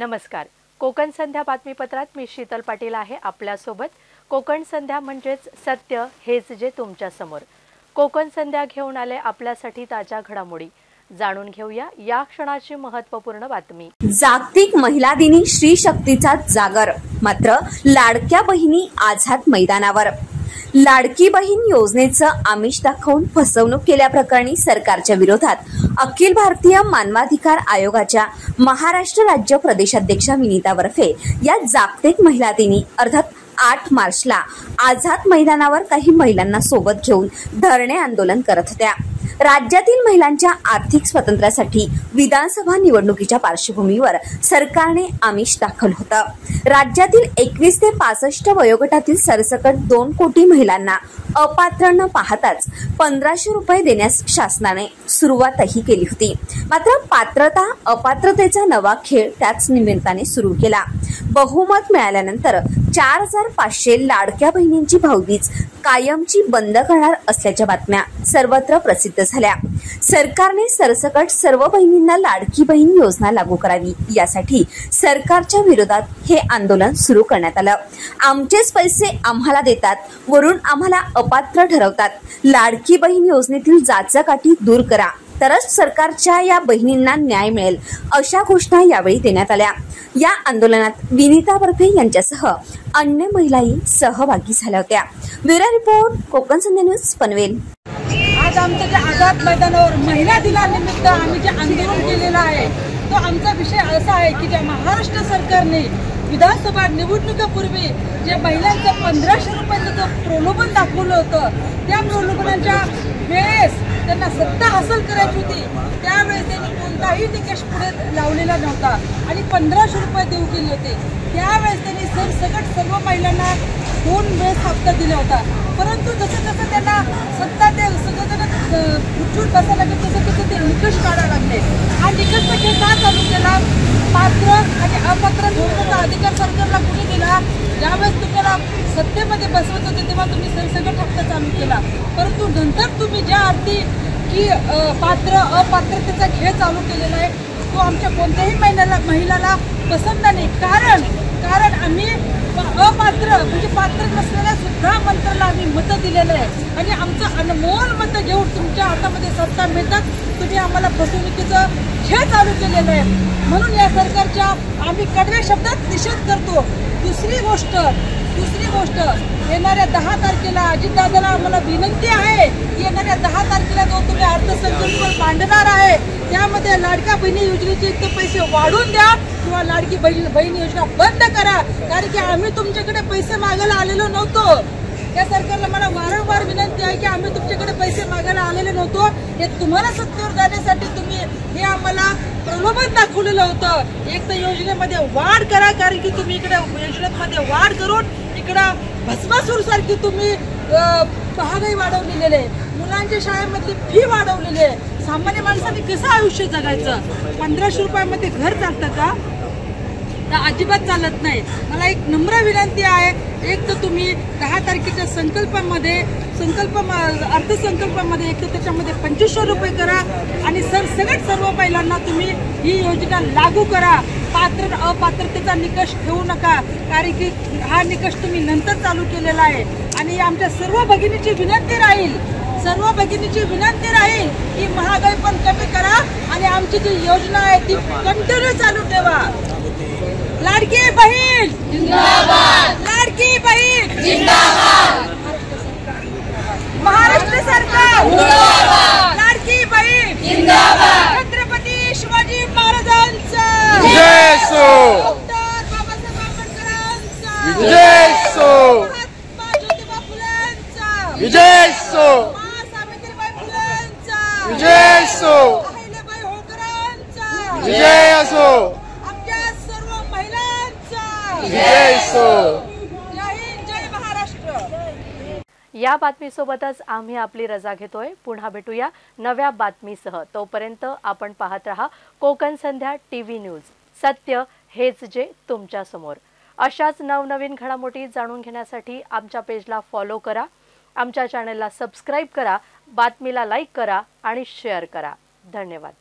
नमस्कार. कोकण संध्या बातमीपत्रात मी शीतल पाटील आहे आपल्यासोबत. कोकण संध्या म्हणजेच सत्य हेच जे तुमच्या समोर. कोकण संध्या घेऊन आले आपल्यासाठी ताज्या घडामोडी. जाणून घेऊया या क्षणाची महत्त्वपूर्ण बातमी. जागतिक महिला दिनी श्री शक्तीचा जागर, मात्र लाडक्या बहिणी आझाद मैदानावर. लाडकी बहीण योजनेचं आमिष दाखवून फसवणूक केल्याप्रकरणी सरकारच्या विरोधात अखिल भारतीय मानवाधिकार आयोगाच्या महाराष्ट्र राज्य प्रदेशाध्यक्षा विनीता वरफे या जागतिक महिला दिनी अर्थात 8 मार्चला आझाद मैदानावर काही महिलांना सोबत घेऊन धरणे आंदोलन करत होत्या. राज्यातील महिलांच्या आर्थिक स्वातंत्र्यासाठी विधानसभा निवडणुकीच्या पार्श्वभूमीवर सरकारने आमिष दाखवलं होतं. राज्यातील 21 ते 65 वयोगटातील सरसकट 2 कोटी महिलांना अपात्र न पाहताच 1500 रुपये देण्यास शासनाने सुरुवातही केली होती. मात्र पात्रता अपात्रतेचा नवा खेळ त्याच निमित्ताने सुरू केला. बहुमत मिळाल्यानंतर 4500 लाडक्या बहिणींची भाऊबीज कायमची बंद करणार असल्याच्या बातम्या सर्वत्र प्रसिद्ध झाल्या. सरकारने सरसकट सर्व बहिणींना लाडकी बहीण योजना लागू करावी यासाठी सरकारच्या विरोधात हे आंदोलन सुरू करण्यात आलं. आमचेच पैसे आम्हाला देतात, वरून आम्हाला अपात्र ठरवतात. लाडकी बहीण योजनेतील जाचकाठी दूर करा, तरच सरकारच्या या बहिणींना न्याय मिळेल, अशा घोषणा यावेळी देण्यात आल्या. या आंदोलनात विनीता वरफे यांच्यासह अन्य महिलाही सहभागी झाल्या होत्या. ब्युरो रिपोर्ट, कोकण संध्या न्यूज, पनवेल. आज आमच्या जे आझाद मैदानावर महिला दिनानिमित्त आम्ही जे आंदोलन केलेलं आहे तो आमचा विषय असा आहे की ज्या महाराष्ट्र सरकारने विधानसभा निवडणुकीपूर्वी जे महिलांचं 1500 रुपयाचं जो प्रलोभन दाखवलं होतं, त्या प्रलोभनाच्या वेळेस त्यांना सत्ता हासिल करायची होती. त्यावेळेस त्यांनी कोणताही निकष पुढे लावलेला नव्हता आणि 1500 रुपये देऊ केले होते. त्यावेळेस त्यांनी सरसकट सर्व महिलांना 2 वेळेस हप्ता दिला होता. परंतु जसं जसं त्यांना सत्ता ते सगळं उठून बसायला लागले तसं तसं ते निकष काढायला लागले. हा निकष खेळ का चालू केला? पात्र आणि अपात्र ठरवण्याचा अधिकार सरकारला कुणी दिला? ज्यावेळेस तुम्हाला सत्तेमध्ये बसवत होते तेव्हा तुम्ही सरसकट हप्ता चालू केला. परंतु नंतर तुम्ही ज्या अर्थी की पात्र अपात्रतेचा खेळ चालू केलेला आहे तो आमच्या कोणत्याही महिलाला पसंत नाही. कारण आम्ही अपात्र म्हणजे पात्र नसलेल्या सुद्धा मंत्र्याला आम्ही मतं दिलेलं आहे आणि आमचं अनमोल मतं घेऊन तुमच्या हातामध्ये सत्ता मिळतात तुम्ही आम्हाला फसवणुकीचं खेळ चालू केलेलं आहे. म्हणून या सरकारच्या आम्ही कडव्या शब्दात निषेध करतो. दुसरी गोष्ट येणाऱ्या 10 तारखेला अजितदादाला आम्हाला विनंती आहे की येणाऱ्या 10 तारखेला जो तुम्ही अर्थसंकल्प मांडणार आहे त्यामध्ये लाडक्या बहिणी योजनेचे एक तर पैसे वाढवून द्या किंवा लाडकी बहीण योजना बंद करा. कारण की आम्ही तुमच्याकडे पैसे मागायला आलेलो नव्हतो. या सरकारला मला वारंवार विनंती आहे की आम्ही तुमच्याकडे पैसे मागायला आलेले नव्हतो. हे तुम्हाला सत्तेवर जाण्यासाठी तुम्ही हे आम्हाला प्रलोभन दाखवलेलं होतं. एक तर योजनेमध्ये वाढ करा, कारण की तुम्ही इकडे योजनेमध्ये वाढ करून इकडं भस्मासूर सारखी तुम्ही महागाई वाढवलेली आहे. मुलांच्या शाळेमधली फी वाढवलेली आहे. सामान्य माणसाने कसं आयुष्य जगायचं? 1500 रुपयामध्ये घर चालतं का? तर अजिबात चालत नाही. मला एक नम्र विनंती आहे, एक तर तुम्ही 10 तारखेच्या अर्थसंकल्पामध्ये एक तर त्याच्यामध्ये 2500 रुपये करा आणि सरसकट सर्व महिलांना तुम्ही ही योजना लागू करा. पात्र अपात्रतेचा निकष ठेवू नका, कारण की हा निकष तुम्ही नंतर चालू केलेला आहे. आणि आमच्या सर्व भगिनीची विनंती राहील की महागाई पण कमी करा आणि आमची जी योजना आहे ती कंटिन्यू चालू ठेवा. लाडकी बहीण जिंदाबाद, लाडकी बहीण जिंदाबाद, महाराष्ट्र सरकार जिंदाबाद, लाडकी बहीण जिंदाबाद, छत्रपती शिवाजी महाराजांचा जय सो, डॉक्टर बाबासाहेब आंबेडकरांचा जय सो, महात्मा ज्योतिबा फुलेंचा जय सो, सावित्रीबाई फुलेंचा जय सो, अहिल्याबाई होळकरांचा जय असो, जय सो. जय हिंद, जय महाराष्ट्र. या बातमीसोबतच आम्ही आपली रजा घेतोय. पुन्हा भेटूया नव्या बातमीसह. तोपर्यंत आपण पाहत रहा कोकण संध्या टीव्ही न्यूज. सत्य हेच जे तुमच्या समोर. अशाच नवनवीन घडामोडी जाणून घेण्यासाठी आमच्या पेजला फॉलो करा, आमच्या चॅनलला सबस्क्राईब करा, बातमीला लाईक करा आणि शेअर करा. धन्यवाद.